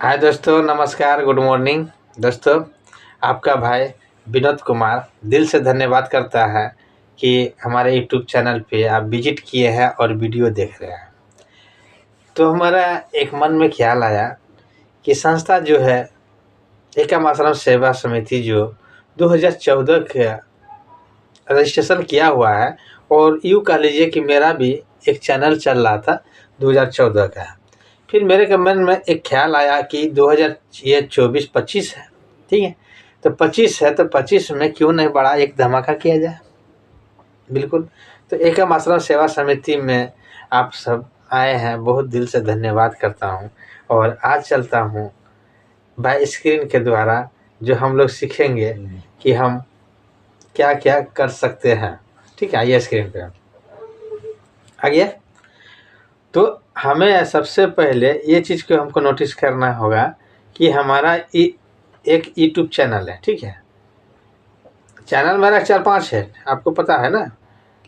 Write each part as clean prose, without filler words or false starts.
हाय दोस्तों, नमस्कार, good morning. दोस्तों, आपका भाई विनोद कुमार दिल से धन्यवाद करता है कि हमारे यूट्यूब चैनल पे आप विजिट किए हैं और वीडियो देख रहे हैं। तो हमारा एक मन में ख्याल आया कि संस्था जो है एकम आश्रम सेवा समिति जो 2014 का रजिस्ट्रेशन किया हुआ है, और यूँ कह लीजिए कि मेरा भी एक चैनल चल रहा था 2014 का। फिर मेरे मन में एक ख्याल आया कि 2024-25 है, ठीक है, तो 25 है तो 25 में क्यों नहीं बड़ा एक धमाका किया जाए। बिल्कुल। तो एकम आश्रम सेवा समिति में आप सब आए हैं, बहुत दिल से धन्यवाद करता हूं। और आज चलता हूं बाय स्क्रीन के द्वारा जो हम लोग सीखेंगे कि हम क्या क्या कर सकते हैं। ठीक है, आइए स्क्रीन पे आइए। तो हमें सबसे पहले ये चीज़ को हमको नोटिस करना होगा कि हमारा एक यूट्यूब चैनल है, ठीक है। चैनल मेरा 4-5 है, आपको पता है ना।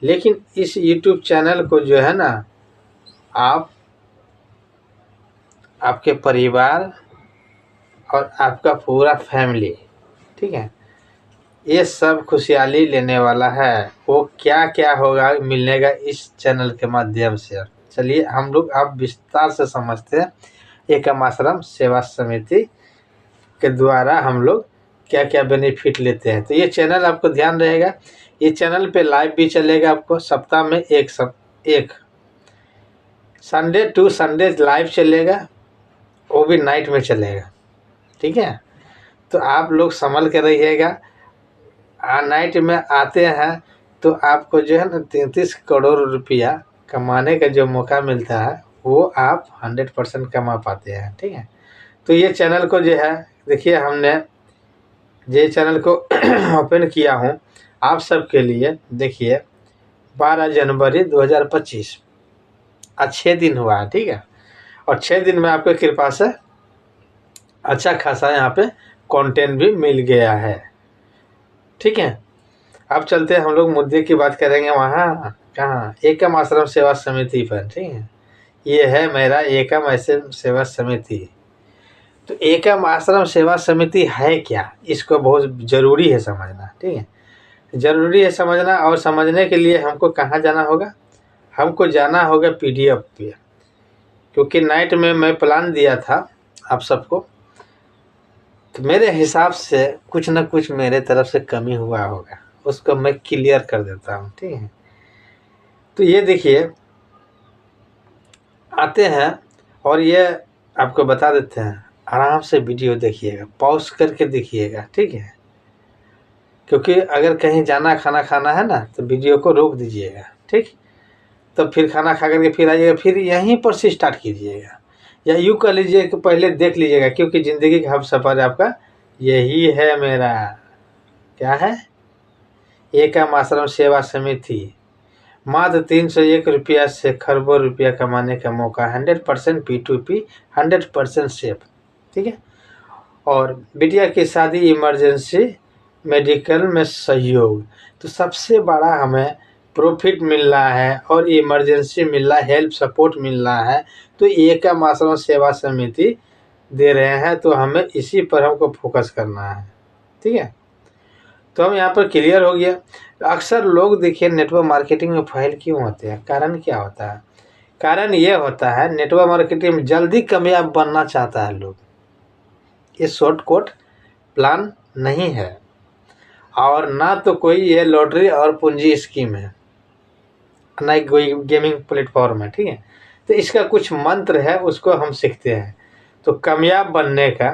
लेकिन इस यूट्यूब चैनल को जो है ना, आप आपके परिवार और आपका पूरा फैमिली, ठीक है, ये सब खुशहाली लेने वाला है। वो क्या क्या होगा मिलेगा इस चैनल के माध्यम से। चलिए हम लोग आप विस्तार से समझते हैं एकम आश्रम सेवा समिति के द्वारा हम लोग क्या क्या बेनिफिट लेते हैं। तो ये चैनल आपको ध्यान रहेगा, ये चैनल पे लाइव भी चलेगा। आपको सप्ताह में एक संडे टू संडे लाइव चलेगा, वो भी नाइट में चलेगा, ठीक है। तो आप लोग संभल के रहिएगा। नाइट में आते हैं तो आपको जो है ना 33 करोड़ रुपया कमाने का जो मौका मिलता है वो आप 100% कमा पाते हैं, ठीक है। तो ये चैनल को जो है देखिए, हमने ये चैनल को ओपन किया हूँ आप सबके लिए। देखिए 12 जनवरी 2025 आज 6 दिन हुआ है, ठीक है। और 6 दिन में आपके कृपा से अच्छा खासा यहाँ पे कंटेंट भी मिल गया है, ठीक है। अब चलते हैं हम लोग मुद्दे की बात करेंगे। वहाँ कहाँ एकम आश्रम सेवा समिति पर, ठीक है। ये है मेरा एकम आश्रम सेवा समिति। तो एकम आश्रम सेवा समिति है क्या, इसको बहुत ज़रूरी है समझना, ठीक है। ज़रूरी है समझना। और समझने के लिए हमको कहाँ जाना होगा, हमको जाना होगा PDF पे। क्योंकि नाइट में मैं प्लान दिया था आप सबको, तो मेरे हिसाब से कुछ न कुछ मेरे तरफ से कमी हुआ होगा, उसको मैं क्लियर कर देता हूँ, ठीक है। तो ये देखिए आते हैं और ये आपको बता देते हैं। आराम से वीडियो देखिएगा, पॉज करके देखिएगा, ठीक है। क्योंकि अगर कहीं जाना खाना खाना है ना तो वीडियो को रोक दीजिएगा, ठीक। तो फिर खाना खा करके फिर आइएगा, फिर यहीं पर से स्टार्ट कीजिएगा, या यूँ कर लीजिए कि पहले देख लीजिएगा। क्योंकि ज़िंदगी का हम सफ़र आपका यही है। मेरा क्या है, एकम आश्रम सेवा समिति। मात्र 301 रुपया से खरबों रुपया कमाने का मौका, 100% P2P, 100% सेफ, ठीक है। और बिटिया की शादी, इमरजेंसी मेडिकल में सहयोग। तो सबसे बड़ा हमें प्रॉफिट मिल रहा है और इमरजेंसी मिल रहा है, हेल्प सपोर्ट मिल रहा है। तो एकम आश्रम सेवा समिति दे रहे हैं, तो हमें इसी पर हमको फोकस करना है, ठीक है। तो हम यहाँ पर क्लियर हो गया। अक्सर लोग देखिए नेटवर्क मार्केटिंग में फेल क्यों होते हैं, कारण क्या होता है। कारण ये होता है नेटवर्क मार्केटिंग में जल्दी कामयाब बनना चाहता है लोग। ये शॉर्टकट प्लान नहीं है, और ना तो कोई ये लॉटरी और पूंजी स्कीम है, ना ही कोई गेमिंग प्लेटफॉर्म है, ठीक है। तो इसका कुछ मंत्र है, उसको हम सीखते हैं। तो कामयाब बनने का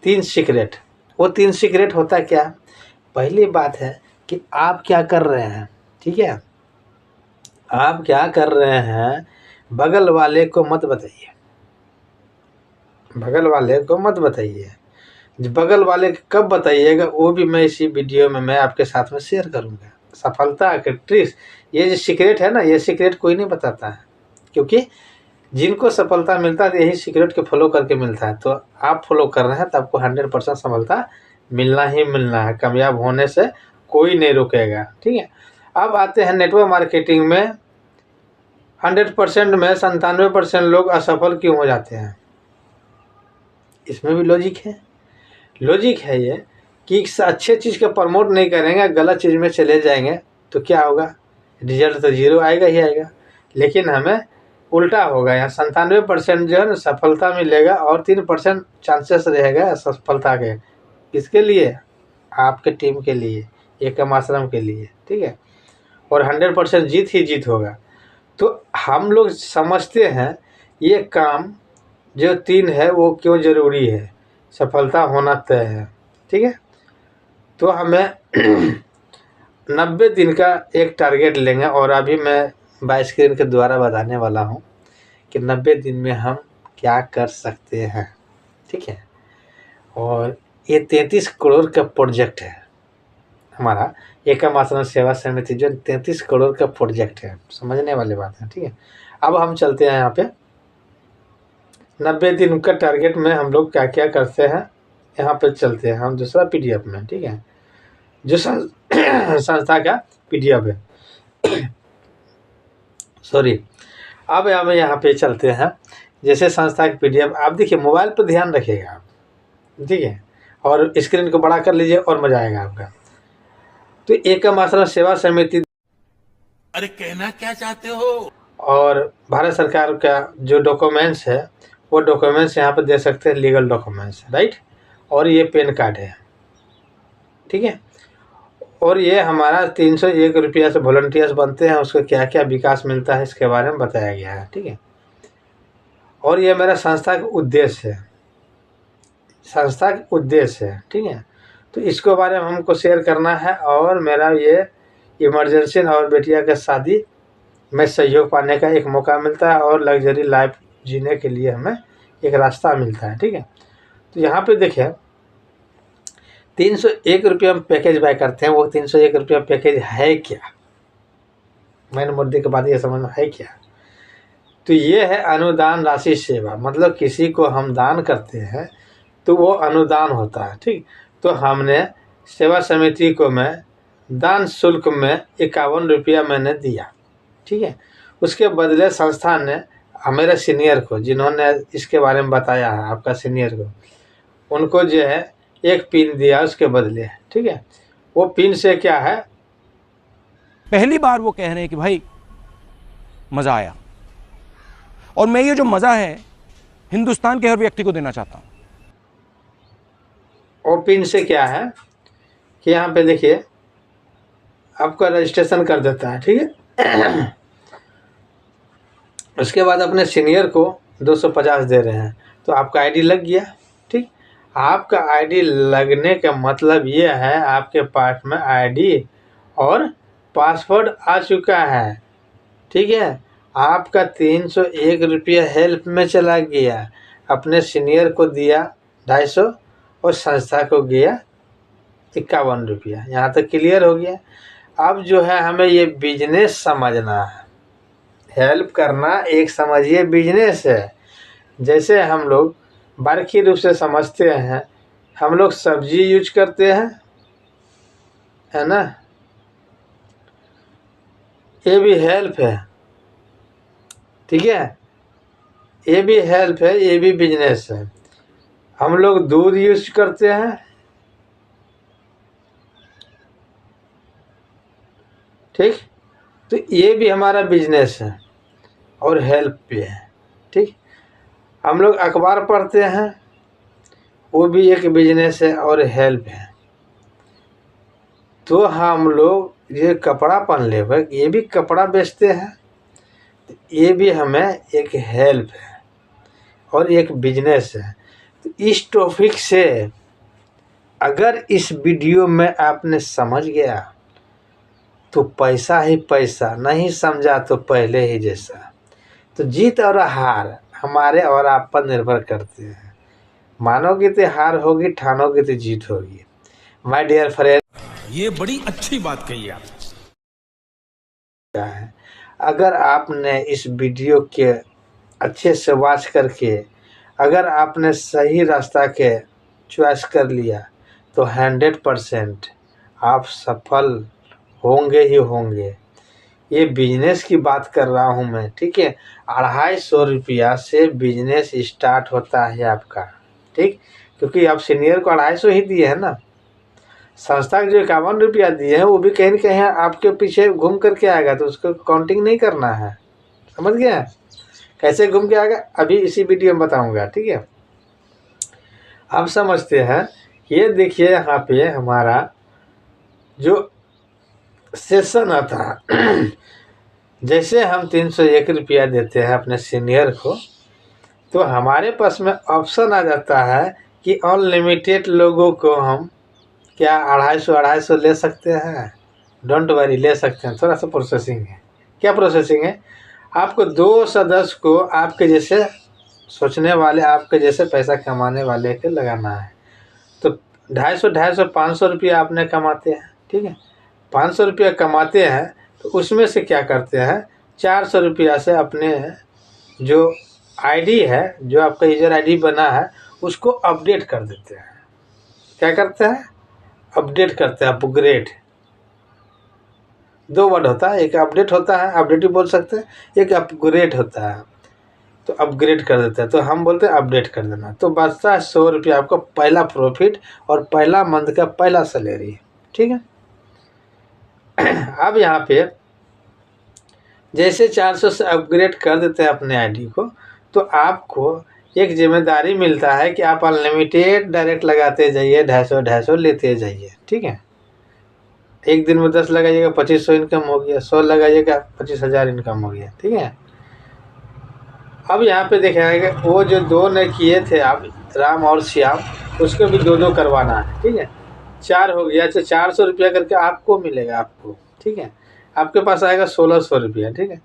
3 सीक्रेट। वो 3 सीक्रेट होता क्या। पहली बात है कि आप क्या कर रहे हैं, ठीक है। आप क्या कर रहे हैं, बगल वाले को मत बताइए, बगल वाले को मत बताइए। बगल वाले को कब बताइएगा वो भी मैं इसी वीडियो में मैं आपके साथ में शेयर करूंगा। सफलता के ट्रिक्स, ये जो सीक्रेट है ना, ये सीक्रेट कोई नहीं बताता है। क्योंकि जिनको सफलता मिलता है यही सीक्रेट के फॉलो करके मिलता है। तो आप फॉलो कर रहे हैं तो आपको 100% सफलता मिलना ही मिलना है। कामयाब होने से कोई नहीं रुकेगा, ठीक है। अब आते हैं नेटवर्क मार्केटिंग में 100% में 97% लोग असफल क्यों हो जाते हैं। इसमें भी लॉजिक है। लॉजिक है ये कि अच्छे चीज़ को प्रमोट नहीं करेंगे, गलत चीज़ में चले जाएंगे तो क्या होगा, रिजल्ट तो जीरो आएगा ही आएगा। लेकिन हमें उल्टा होगा, यहाँ 97% जो है ना सफलता मिलेगा और 3% चांसेस रहेगा सफलता के। किसके लिए? आपके टीम के लिए, एकम आश्रम के लिए, ठीक है। और 100% जीत ही जीत होगा। तो हम लोग समझते हैं ये काम जो 3 है वो क्यों ज़रूरी है, सफलता होना तय है, ठीक है। तो हमें 90 दिन का एक टारगेट लेंगे और अभी मैं बाय स्क्रीन के द्वारा बताने वाला हूँ कि 90 दिन में हम क्या कर सकते हैं, ठीक है। और ये 33 करोड़ का प्रोजेक्ट है हमारा, एकम आश्रम सेवा समिति जो 33 करोड़ का प्रोजेक्ट है, समझने वाली बात है, ठीक है। अब हम चलते हैं यहाँ पे 90 दिन का टारगेट में हम लोग क्या क्या करते हैं, यहाँ पे चलते हैं हम दूसरा PDF में, ठीक है, जो संस्था का PDF है। सॉरी, अब हम यहाँ पे चलते हैं, जैसे संस्था की PDF आप देखिए, मोबाइल पर ध्यान रखिएगा आप, ठीक है, और स्क्रीन को बड़ा कर लीजिए और मजा आएगा आपका। तो एकम आश्रम सेवा समिति, अरे कहना क्या चाहते हो, और भारत सरकार का जो डॉक्यूमेंट्स है वो डॉक्यूमेंट्स यहाँ पे दे सकते हैं, लीगल डॉक्यूमेंट्स, राइट। और ये पैन कार्ड है, ठीक है। और ये हमारा 301 रुपया से वॉलंटियर्स बनते हैं, उसको क्या क्या विकास मिलता है इसके बारे में बताया गया है, ठीक है। और ये मेरा संस्था का उद्देश्य है, संस्था का उद्देश्य है, ठीक है। तो इसके बारे में हमको शेयर करना है। और मेरा ये इमरजेंसी और बेटिया का शादी में सहयोग पाने का एक मौका मिलता है और लग्जरी लाइफ जीने के लिए हमें एक रास्ता मिलता है, ठीक है। तो यहाँ पे देखिए 301 रुपया हम पैकेज बाय करते हैं, वो 301 रुपया पैकेज है क्या, मैंने मुद्दे के बाद ये समझना है क्या। तो ये है अनुदान राशि सेवा, मतलब किसी को हम दान करते हैं तो वो अनुदान होता है, ठीक। तो हमने सेवा समिति को मैं दान शुल्क में 51 रुपया मैंने दिया, ठीक है। उसके बदले संस्थान ने मेरे सीनियर को, जिन्होंने इसके बारे में बताया है, आपका सीनियर को, उनको जो है एक पिन दिया उसके बदले, ठीक है। वो पिन से क्या है, पहली बार वो कह रहे हैं कि भाई मजा आया, और मैं ये जो मजा है हिंदुस्तान के हर व्यक्ति को देना चाहता हूं। वो पिन से क्या है कि यहाँ पे देखिए आपका रजिस्ट्रेशन कर देता है, ठीक है। उसके बाद अपने सीनियर को 250 दे रहे हैं, तो आपका आईडी लग गया, ठीक। आपका आईडी लगने का मतलब ये है आपके पास में आईडी और पासवर्ड आ चुका है, ठीक है। आपका 301 रुपया हेल्प में चला गया, अपने सीनियर को दिया 250 और संस्था को गया 51 रुपया। यहाँ तक क्लियर हो गया। अब जो है हमें ये बिजनेस समझना है, हेल्प करना एक समझिए बिजनेस है। जैसे हम लोग बारीकी रूप से समझते हैं, हम लोग सब्जी यूज करते हैं, है ना, ये भी हेल्प है, ठीक है, ये भी हेल्प है, ये भी बिजनेस है। हम लोग दूध यूज करते हैं, ठीक, तो ये भी हमारा बिजनेस है और हेल्प भी है, ठीक। हम लोग अखबार पढ़ते हैं, वो भी एक बिजनेस है और हेल्प है। तो हम लोग ये कपड़ा पहन ले, ये भी कपड़ा बेचते हैं, ये भी हमें एक हेल्प है और एक बिजनेस है। तो इस टॉपिक से अगर इस वीडियो में आपने समझ गया तो पैसा ही पैसा, नहीं समझा तो पहले ही जैसा। तो जीत और हार हमारे और आप पर निर्भर करते हैं, मानोगे तो हार होगी, ठानोगे तो जीत होगी। माय डियर फ्रेंड, ये बड़ी अच्छी बात कही आप। क्या है, अगर आपने इस वीडियो के अच्छे से वॉच करके अगर आपने सही रास्ता के चॉइस कर लिया तो 100% आप सफल होंगे ही होंगे। ये बिजनेस की बात कर रहा हूँ मैं, ठीक है। 250 रुपया से बिजनेस स्टार्ट होता है आपका, ठीक, क्योंकि आप सीनियर को 250 ही दिए हैं ना। संस्था को जो 51 रुपया दिए हैं वो भी कहीं न कहीं आपके पीछे घूम करके आएगा, तो उसको काउंटिंग नहीं करना है। समझ गए? कैसे घूम के आएगा अभी इसी वीडियो में बताऊंगा। ठीक है, अब समझते हैं। ये देखिए यहाँ पे हमारा जो सेशन आता है जैसे हम 301 रुपया देते हैं अपने सीनियर को, तो हमारे पास में ऑप्शन आ जाता है कि अनलिमिटेड लोगों को हम क्या 250 ले सकते हैं। डोंट वरी, ले सकते हैं, थोड़ा सा प्रोसेसिंग है। क्या प्रोसेसिंग है? आपको 2 सदस्य को आपके जैसे सोचने वाले, आपके जैसे पैसा कमाने वाले के लगाना है। तो 250 500 रुपया आपने कमाते हैं। ठीक है, 500 रुपया कमाते हैं तो उसमें से क्या करते हैं, 400 रुपया से अपने जो आईडी है, जो आपका यूजर आईडी बना है, उसको अपडेट कर देते हैं। क्या करते हैं? अपडेट करते हैं, अपग्रेड। 2 वर्ड होता है, एक अपडेट होता है, अपडेट भी बोल सकते हैं, एक अपग्रेड होता है। तो अपग्रेड कर देते हैं, तो हम बोलते हैं अपडेट कर देना। तो बचता है 100 रुपया आपका पहला प्रॉफिट और पहला मंथ का पहला सैलरी। ठीक है, अब यहाँ पे जैसे 400 से अपग्रेड कर देते हैं अपने आईडी को, तो आपको एक जिम्मेदारी मिलता है कि आप अनलिमिटेड डायरेक्ट लगाते जाइए, 250 लेते जाइए। ठीक है, एक दिन में 10 लगाइएगा 2500 इनकम हो गया, 100 लगाइएगा 25,000 इनकम हो गया। ठीक है, अब यहाँ पे देखेंगे वो जो 2 ने किए थे आप, राम और श्याम, उसको भी 2 करवाना है। ठीक है, 4 हो गया, तो 400 रुपया करके आपको मिलेगा आपको। ठीक है, आपके पास आएगा 1600 रुपया। ठीक है,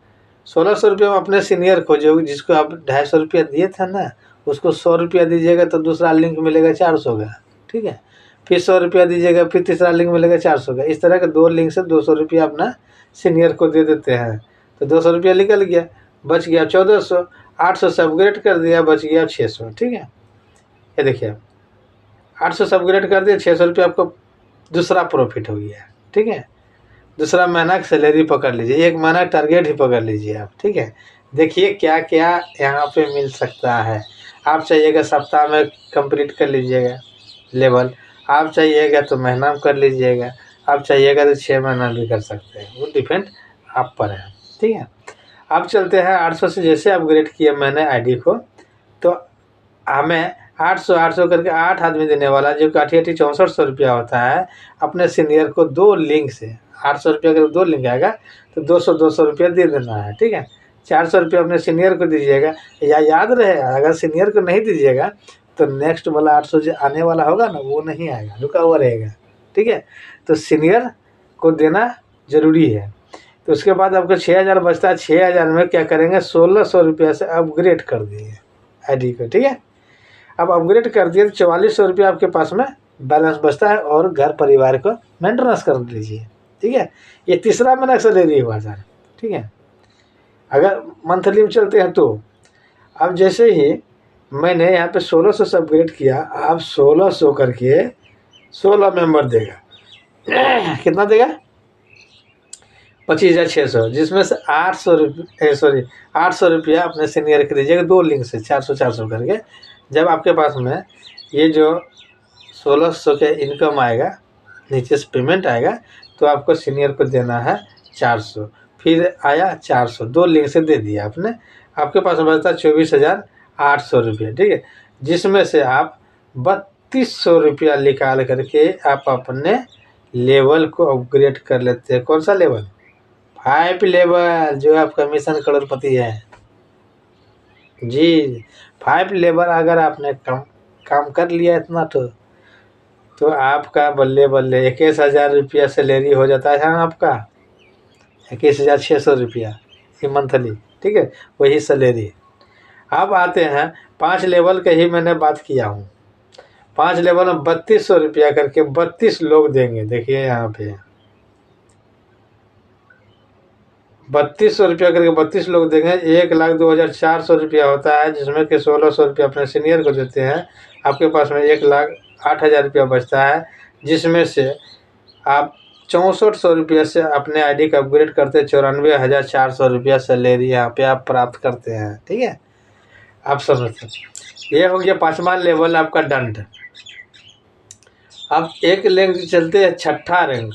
1600 रुपये में अपने सीनियर को, जो जिसको आप 250 रुपया दिए थे ना, उसको 100 रुपया दीजिएगा तो दूसरा लिंक मिलेगा 400 का। ठीक है, फिर 100 रुपया दीजिएगा, फिर तीसरा लिंक मिलेगा 400 का। इस तरह के 2 लिंक से 200 रुपया अपना सीनियर को दे देते हैं। तो 200 रुपया निकल गया, बच गया 1400। 800 से अपग्रेड कर दिया, बच गया 600। ठीक है, ये देखिए 800 से अपग्रेड कर दिया, 600 रुपया आपको दूसरा प्रॉफिट हो गया। ठीक है, दूसरा महीना की सैलरी पकड़ लीजिए, 1 महीना टारगेट ही पकड़ लीजिए आप। ठीक है, देखिए क्या क्या यहाँ पे मिल सकता है। आप चाहिएगा सप्ताह में कंप्लीट कर लीजिएगा लेवल, आप चाहिएगा तो महीना में कर लीजिएगा, आप चाहिएगा तो 6 महीना भी कर सकते हैं, वो डिपेंड आप पर है। ठीक है, अब चलते हैं 800 से जैसे अपग्रेड किया मैंने आईडी को, तो हमें 800 करके 8 आदमी देने वाला, जो कि 6400 रुपया होता है, अपने सीनियर को 2 लिंक से 800 रुपया का 2 लिंक आएगा तो 200 रुपया दे देना है। ठीक है, 400 रुपया अपने सीनियर को दीजिएगा। या याद रहे, अगर सीनियर को नहीं दीजिएगा तो नेक्स्ट वाला 800 जो आने वाला होगा ना, वो नहीं आएगा, रुका हुआ रहेगा। ठीक है, तो सीनियर को देना ज़रूरी है। तो उसके बाद आपको 6000 बचता है। 6000 में क्या करेंगे, 1600 रुपया से अपग्रेड कर दिए आईडी को। ठीक है, अब अपग्रेड कर दिए तो 4400 रुपया आपके पास में बैलेंस बचता है, और घर परिवार को मेंटेनेंस कर लीजिए। ठीक है, ये तीसरा महीना सैलरी हुआ सर। ठीक है, अगर मंथली में चलते हैं तो अब जैसे ही मैंने यहाँ पे 1600 से अपग्रेड किया, आप 1600 करके 16 मेंबर देगा कितना देगा, 25,600, जिसमें से 800 रुपया अपने सीनियर के दीजिएगा 2 लिंक से 400 करके। जब आपके पास में ये जो 1600 के इनकम आएगा, नीचे से पेमेंट आएगा, तो आपको सीनियर को देना है 400, फिर आया 400, 2 लिंक से दे दिया आपने, आपके पास बचता 24,800 रुपया। ठीक है, जिसमें से आप 3200 रुपया निकाल करके आप अपने लेवल को अपग्रेड कर लेते हैं। कौन सा लेवल? 5 लेवल, जो आपका मिशन करोड़पति है जी। 5 लेवल अगर आपने काम कर लिया इतना, तो आपका बल्ले बल्ले 21,000 रुपया सैलरी हो जाता है आपका, 21,600 रुपया ये मंथली। ठीक है, वही सैलरी। अब आते हैं 5 लेवल का ही मैंने बात किया हूँ। 5 लेवल में 3200 रुपया करके 32 लोग देंगे। देखिए यहाँ पे 3200 रुपया करके 32 लोग देंगे, 1,02,400 रुपया होता है, जिसमें कि 1600 रुपया अपने सीनियर को देते हैं। आपके पास में 1,08,000 रुपया बचता है, जिसमें से आप 6400 रुपया से अपने आईडी का अपग्रेड करते हैं। 94,400 रुपया सैलरी यहाँ पे आप प्राप्त करते हैं। ठीक है, आप समझते हैं। ये हो गया 5वां लेवल आपका दंड। अब एक रैंक चलते हैं 6ठा रैंक।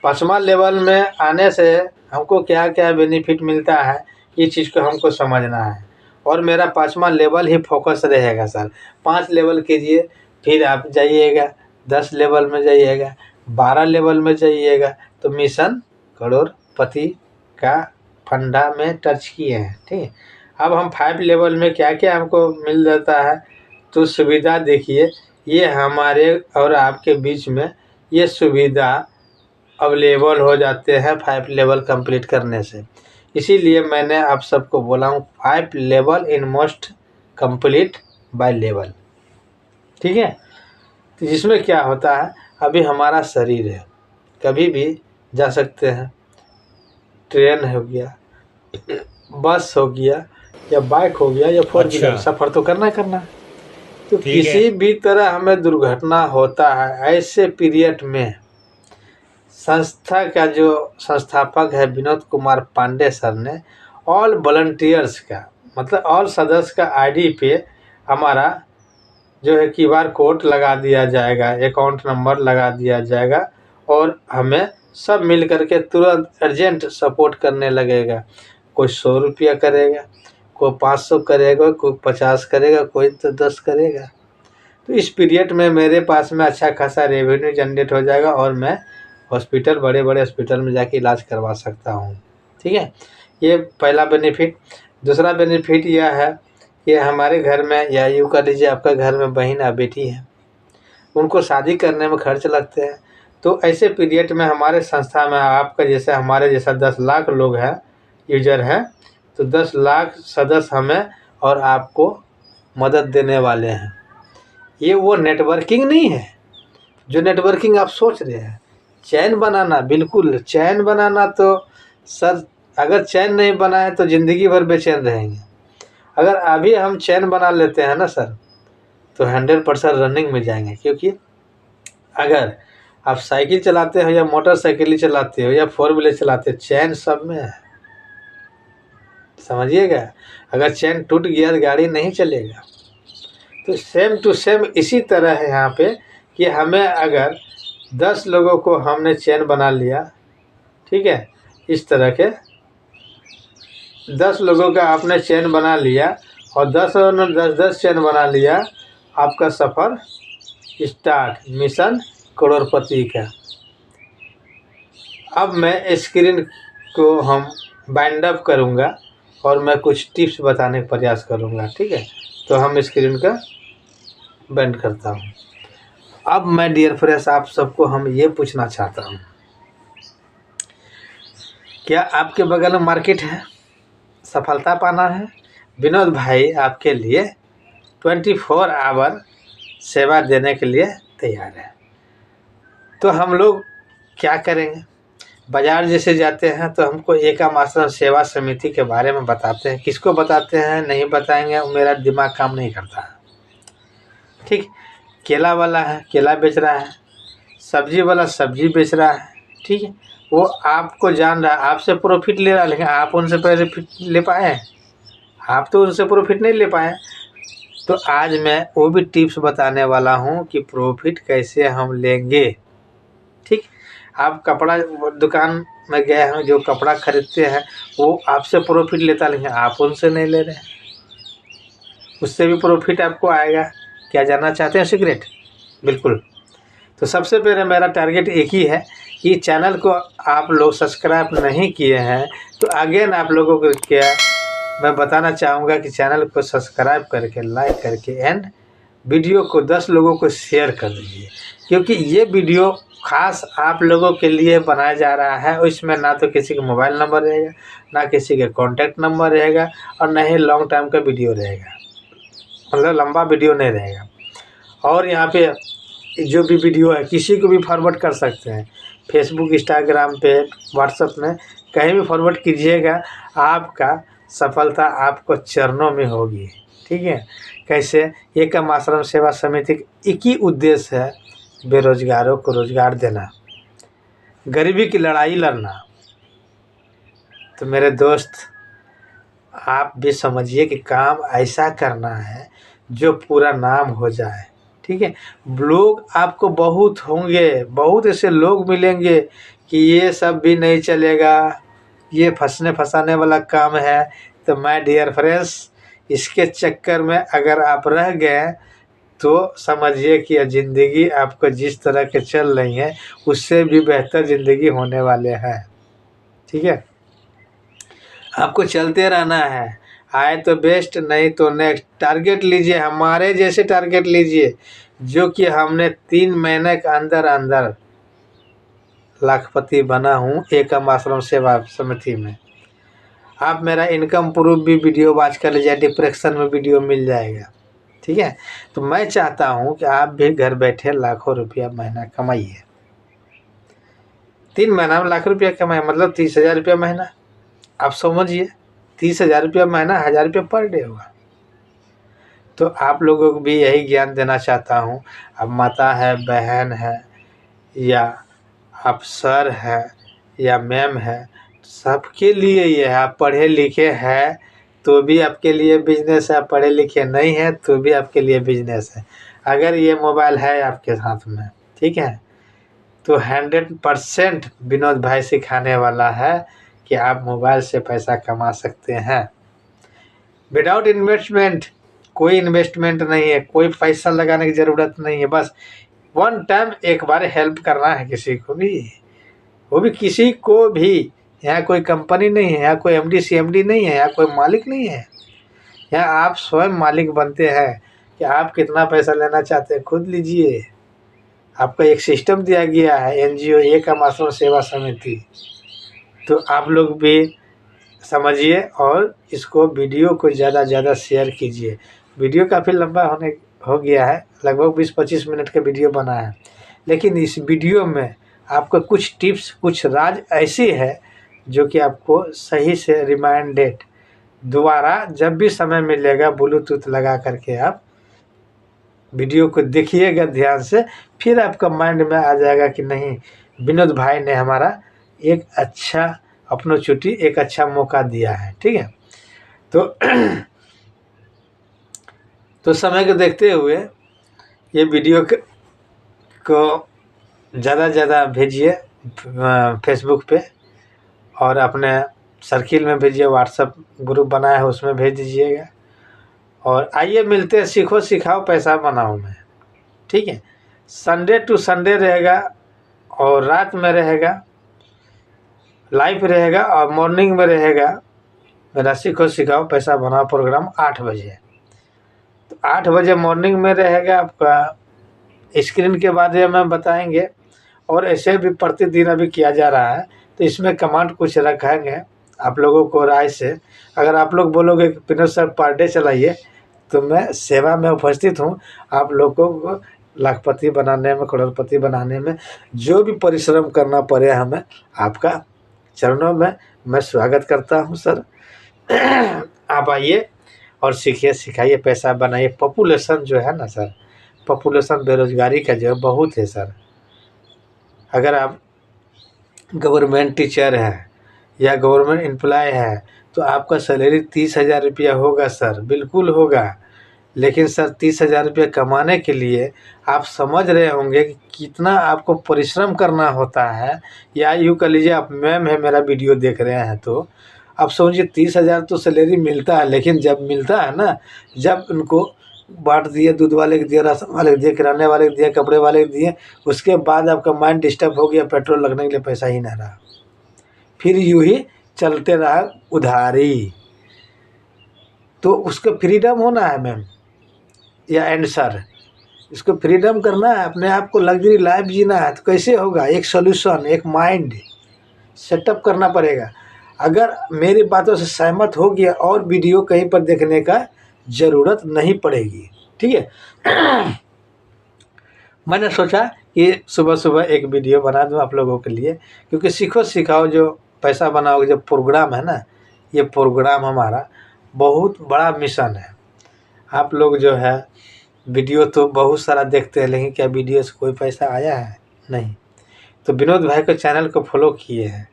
5वां लेवल में आने से हमको क्या क्या बेनिफिट मिलता है, ये चीज़ को हमको समझना है। और मेरा 5वां लेवल ही फोकस रहेगा सर। 5 लेवल कीजिए, फिर आप जाइएगा 10 लेवल में जाइएगा, 12 लेवल में जाइएगा, तो मिशन करोड़पति का फंडा में टच किए हैं। ठीक है, अब हम 5 लेवल में क्या क्या हमको मिल जाता है, तो सुविधा देखिए, ये हमारे और आपके बीच में ये सुविधा अवेलेबल हो जाते हैं 5 लेवल कंप्लीट करने से। इसीलिए मैंने आप सबको बोला हूँ 5 level in most complete by level. ठीक है, तो जिसमें क्या होता है, अभी हमारा शरीर है, कभी भी जा सकते हैं, ट्रेन हो गया, बस हो गया, या बाइक हो गया, या 4 व्हीलर, सफ़र तो करना है करना। तो किसी भी तरह हमें दुर्घटना होता है, ऐसे पीरियड में संस्था का जो संस्थापक है विनोद कुमार पांडे सर ने ऑल वॉलंटियर्स का, मतलब ऑल सदस्य का आईडी पे हमारा जो है QR कोड लगा दिया जाएगा, अकाउंट नंबर लगा दिया जाएगा, और हमें सब मिल करके तुरंत अर्जेंट सपोर्ट करने लगेगा। कोई 100 रुपया करेगा, कोई 500 करेगा, कोई 50 करेगा, कोई तो 10 करेगा। तो इस पीरियड में मेरे पास में अच्छा खासा रेवेन्यू जनरेट हो जाएगा, और मैं हॉस्पिटल, बड़े बड़े हॉस्पिटल में जाके इलाज करवा सकता हूँ। ठीक है, ये पहला बेनिफिट। दूसरा बेनिफिट यह है कि हमारे घर में, या यूँ कर लीजिए आपका घर में बहन या बेटी है, उनको शादी करने में खर्च लगते हैं, तो ऐसे पीरियड में हमारे संस्था में आपका जैसे, हमारे जैसा 10 लाख लोग हैं, यूजर हैं, तो 10 लाख सदस्य हमें और आपको मदद देने वाले हैं। ये वो नेटवर्किंग नहीं है जो नेटवर्किंग आप सोच रहे हैं। चैन बनाना, बिल्कुल चैन बनाना, तो सर अगर चैन नहीं बनाए तो ज़िंदगी भर बेचैन रहेंगे। अगर अभी हम चैन बना लेते हैं ना सर, तो 100% रनिंग में जाएंगे। क्योंकि अगर आप साइकिल चलाते हो, या मोटरसाइकिल चलाते हो, या 4 व्हीलर चलाते हो, चैन सब में है, समझिएगा। अगर चैन टूट गया तो गाड़ी नहीं चलेगा। तो सेम टू सेम इसी तरह है यहाँ पे, कि हमें अगर 10 लोगों को हमने चैन बना लिया, ठीक है, इस तरह के 10 लोगों का आपने चैन बना लिया, और 10 और 10 चैन बना लिया, आपका सफ़र स्टार्ट, मिशन करोड़पति का। अब मैं स्क्रीन को हम बाइंड अप करूँगा, और मैं कुछ टिप्स बताने का प्रयास करूँगा। ठीक है, तो हम स्क्रीन का बैंड करता हूँ। अब मैं डियर फ्रेंड्स आप सबको हम ये पूछना चाहता हूँ, क्या आपके बगल में मार्केट है? सफलता पाना है? विनोद भाई आपके लिए 24 आवर सेवा देने के लिए तैयार है। तो हम लोग क्या करेंगे? बाज़ार जैसे जाते हैं तो हमको एकम आश्रम सेवा समिति के बारे में बताते हैं। किसको बताते हैं नहीं बताएंगे, मेरा दिमाग काम नहीं करता है। ठीक, केला वाला है, केला बेच रहा है, सब्जी वाला सब्जी बेच रहा है, ठीक है, वो आपको जान रहा है, आपसे प्रॉफिट ले रहा है, लेकिन आप उनसे प्रॉफिट ले पाए? आप तो उनसे प्रॉफिट नहीं ले पाए। तो आज मैं वो भी टिप्स बताने वाला हूँ कि प्रॉफिट कैसे हम लेंगे। ठीक, आप कपड़ा दुकान में गए हैं, जो कपड़ा खरीदते हैं वो आपसे प्रॉफिट लेता, लेकिन आप उनसे नहीं ले रहे हैं, उससे भी प्रॉफिट आपको आएगा। क्या जानना चाहते हैं सीक्रेट? बिल्कुल। तो सबसे पहले मेरा टारगेट एक ही है कि चैनल को आप लोग सब्सक्राइब नहीं किए हैं, तो अगेन आप लोगों को क्या मैं बताना चाहूँगा कि चैनल को सब्सक्राइब करके, लाइक करके, एंड वीडियो को 10 लोगों को शेयर कर दीजिए। क्योंकि ये वीडियो खास आप लोगों के लिए बनाया जा रहा है, और इसमें ना तो किसी का मोबाइल नंबर रहेगा, ना किसी का कॉन्टैक्ट नंबर रहेगा, और ना ही लॉन्ग टाइम का वीडियो रहेगा, मतलब लंबा वीडियो नहीं रहेगा। और यहाँ पे जो भी वीडियो है किसी को भी फॉरवर्ड कर सकते हैं, फेसबुक, इंस्टाग्राम पे, व्हाट्सएप में, कहीं भी फॉरवर्ड कीजिएगा, आपका सफलता आपको चरणों में होगी। ठीक है, कैसे? एकम आश्रम सेवा समिति का एक ही उद्देश्य है, बेरोजगारों को रोजगार देना, गरीबी की लड़ाई लड़ना। तो मेरे दोस्त, आप भी समझिए कि काम ऐसा करना है जो पूरा नाम हो जाए, ठीक है। लोग आपको बहुत होंगे, बहुत ऐसे लोग मिलेंगे कि ये सब भी नहीं चलेगा, ये फंसने फंसाने वाला काम है। तो माय डियर फ्रेंड्स, इसके चक्कर में अगर आप रह गए तो समझिए कि ज़िंदगी आपको जिस तरह के चल रही है उससे भी बेहतर ज़िंदगी होने वाले है, ठीक है। आपको चलते रहना है, आए तो बेस्ट, नहीं तो नेक्स्ट। टारगेट लीजिए, हमारे जैसे टारगेट लीजिए, जो कि हमने 3 महीने के अंदर अंदर लाखपति बना हूँ एकम आश्रम सेवा समिति में। आप मेरा इनकम प्रूफ भी वीडियो वॉच कर लीजिए, डिस्क्रिप्शन में वीडियो मिल जाएगा, ठीक है। तो मैं चाहता हूँ कि आप भी घर बैठे लाखों रुपया महीना कमाइए। 3 महीना में लाख रुपया कमाए मतलब 30,000 रुपया महीना। आप समझिए 30,000 रुपया महीना, 1,000 रुपया पर डे होगा। तो आप लोगों को भी यही ज्ञान देना चाहता हूँ। अब माता है, बहन है, या आप सर है या मैम है, सबके लिए ये है। आप पढ़े लिखे हैं तो भी आपके लिए बिजनेस है, पढ़े लिखे नहीं है तो भी आपके लिए बिजनेस है। अगर ये मोबाइल है आपके हाथ में, ठीक है, तो 100% विनोद भाई सिखाने वाला है कि आप मोबाइल से पैसा कमा सकते हैं विदाउट इन्वेस्टमेंट। कोई इन्वेस्टमेंट नहीं है, कोई पैसा लगाने की ज़रूरत नहीं है। बस वन टाइम एक बार हेल्प करना है किसी को भी, वो भी किसी को भी। यहाँ कोई कंपनी नहीं है, यहाँ कोई एमडी सीएमडी नहीं है, यहाँ कोई मालिक नहीं है। यहाँ आप स्वयं मालिक बनते हैं कि आप कितना पैसा लेना चाहते हैं खुद लीजिए। आपका एक सिस्टम दिया गया है, एनजीओ एकम आश्रम सेवा समिति। तो आप लोग भी समझिए और इसको वीडियो को ज़्यादा ज़्यादा शेयर कीजिए। वीडियो काफ़ी लंबा हो गया है, लगभग 20-25 मिनट का वीडियो बना है, लेकिन इस वीडियो में आपको कुछ टिप्स, कुछ राज ऐसी है जो कि आपको सही से रिमाइंडेड दोबारा जब भी समय मिलेगा ब्लूटूथ लगा करके आप वीडियो को देखिएगा ध्यान से, फिर आपका माइंड में आ जाएगा कि नहीं, विनोद भाई ने हमारा एक अच्छा अपना छुट्टी एक अच्छा मौका दिया है, ठीक है। तो समय को देखते हुए ये वीडियो को ज़्यादा ज़्यादा भेजिए फेसबुक पे और अपने सर्किल में भेजिए, व्हाट्सएप ग्रुप बनाया है उसमें भेज दीजिएगा। और आइए मिलते हैं, सीखो सिखाओ पैसा बनाओ में, ठीक है। संडे टू संडे रहेगा और रात में रहेगा, लाइव रहेगा और मॉर्निंग में रहेगा मेरा सीखो सिखाओ पैसा बनाओ प्रोग्राम 8 बजे। तो 8 बजे मॉर्निंग में रहेगा आपका, स्क्रीन के बाद ये मैं बताएंगे। और ऐसे भी प्रतिदिन अभी किया जा रहा है, तो इसमें कमांड कुछ रखेंगे आप लोगों को राय से। अगर आप लोग बोलोगे कि विनोद सर पर डे चलाइए, तो मैं सेवा में उपस्थित हूँ। आप लोगों को लाखपति बनाने में, करोड़पति बनाने में जो भी परिश्रम करना पड़े हमें, आपका चरणों में मैं स्वागत करता हूँ सर। आप आइए और सीखिए सिखाइए, पैसा बनाइए। पॉपुलेशन जो है ना सर, पॉपुलेशन बेरोजगारी का जो बहुत है सर। अगर आप गवर्नमेंट टीचर हैं या गवर्नमेंट एम्प्लॉय है तो आपका सैलरी 30,000 रुपया होगा सर, बिल्कुल होगा। लेकिन सर 30,000 रुपया कमाने के लिए आप समझ रहे होंगे कि कितना आपको परिश्रम करना होता है। या यूँ कर लीजिए, आप मैम है मेरा वीडियो देख रहे हैं तो आप समझिए 30,000 तो सैलरी मिलता है, लेकिन जब मिलता है ना, जब उनको बांट दिए, दूध वाले को दिए, राशन वाले को दिए, किराने वाले को दिए, कपड़े वाले को दिए, उसके बाद आपका माइंड डिस्टर्ब हो गया, पेट्रोल लगने के लिए पैसा ही नहीं रहा, फिर यूँ ही चलते रहा उधारी। तो उसको फ्रीडम होना है मैम या एंड सर, इसको फ्रीडम करना है, अपने आप को लग्जरी लाइफ जीना है। तो कैसे होगा? एक सोल्यूशन, एक माइंड सेटअप करना पड़ेगा। अगर मेरी बातों से सहमत हो गया और वीडियो कहीं पर देखने का ज़रूरत नहीं पड़ेगी, ठीक है। मैंने सोचा कि सुबह सुबह एक वीडियो बना दूं आप लोगों के लिए, क्योंकि सीखो सिखाओ जो पैसा बनाओगे जो प्रोग्राम है ना, ये प्रोग्राम हमारा बहुत बड़ा मिशन है। आप लोग जो है वीडियो तो बहुत सारा देखते हैं, लेकिन क्या वीडियो से कोई पैसा आया है? नहीं। तो विनोद भाई को चैनल को फॉलो किए हैं,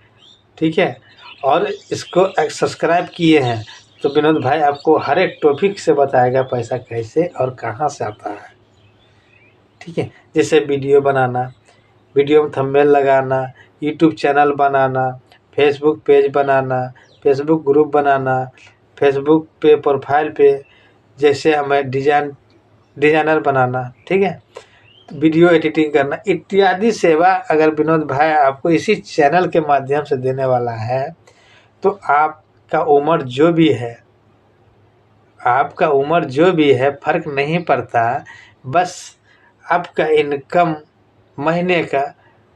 ठीक है, और इसको सब्सक्राइब किए हैं, तो विनोद भाई आपको हर एक टॉपिक से बताएगा पैसा कैसे और कहाँ से आता है। ठीक है, जैसे वीडियो बनाना, वीडियो में थंबनेल लगाना, यूट्यूब चैनल बनाना, फेसबुक पेज बनाना, फेसबुक ग्रुप बनाना, फेसबुक पे प्रोफाइल पे जैसे हमें डिज़ाइनर बनाना, ठीक है, वीडियो एडिटिंग करना इत्यादि सेवा अगर विनोद भाई आपको इसी चैनल के माध्यम से देने वाला है तो आपका उम्र जो भी है, फ़र्क नहीं पड़ता। बस आपका इनकम महीने का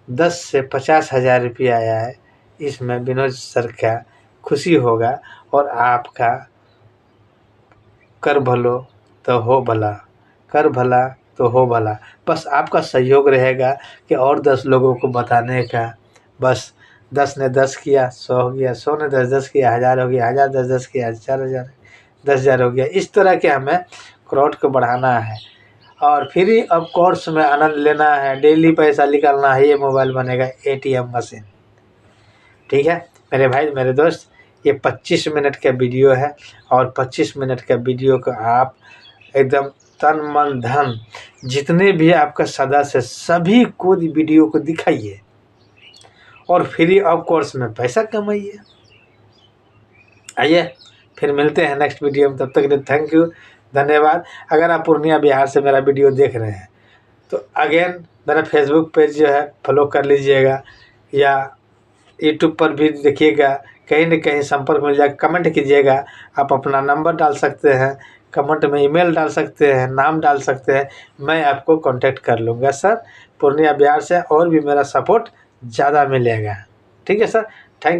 10 से 50,000 रुपया आया है, इसमें विनोद सर का खुशी होगा और आपका कर भलो तो हो भला, कर भला तो हो भला। बस आपका सहयोग रहेगा कि और 10 लोगों को बताने का। बस 10 ने 10 किया 100 हो गया, 100 ने 10 किया 1000 हो गया, 1000 10 किया 4000, 10,000 हो गया। इस तरह के हमें क्राउड को बढ़ाना है और फ्री ऑफ कोर्स में आनंद लेना है। डेली पैसा निकालना है, ये मोबाइल बनेगा ATM मशीन। ठीक है मेरे भाई मेरे दोस्त, ये 25 मिनट का वीडियो है और 25 मिनट का वीडियो को आप एकदम तन मन धन जितने भी आपका सदस्य सभी को वीडियो को दिखाइए और फ्री ऑफ कोर्स में पैसा कमाइए। आइए फिर मिलते हैं नेक्स्ट वीडियो में, तब तक के लिए थैंक यू, धन्यवाद। अगर आप पूर्णिया बिहार से मेरा वीडियो देख रहे हैं तो अगेन मेरा फेसबुक पेज जो है फॉलो कर लीजिएगा या यूट्यूब पर भी देखिएगा, कहीं न कहीं संपर्क मिल जाएगा। कमेंट कीजिएगा, आप अपना नंबर डाल सकते हैं, कमेंट में ईमेल डाल सकते हैं, नाम डाल सकते हैं, मैं आपको कांटेक्ट कर लूँगा सर। पूर्णिया बिहार से और भी मेरा सपोर्ट ज़्यादा मिलेगा। ठीक है सर, थैंक यू।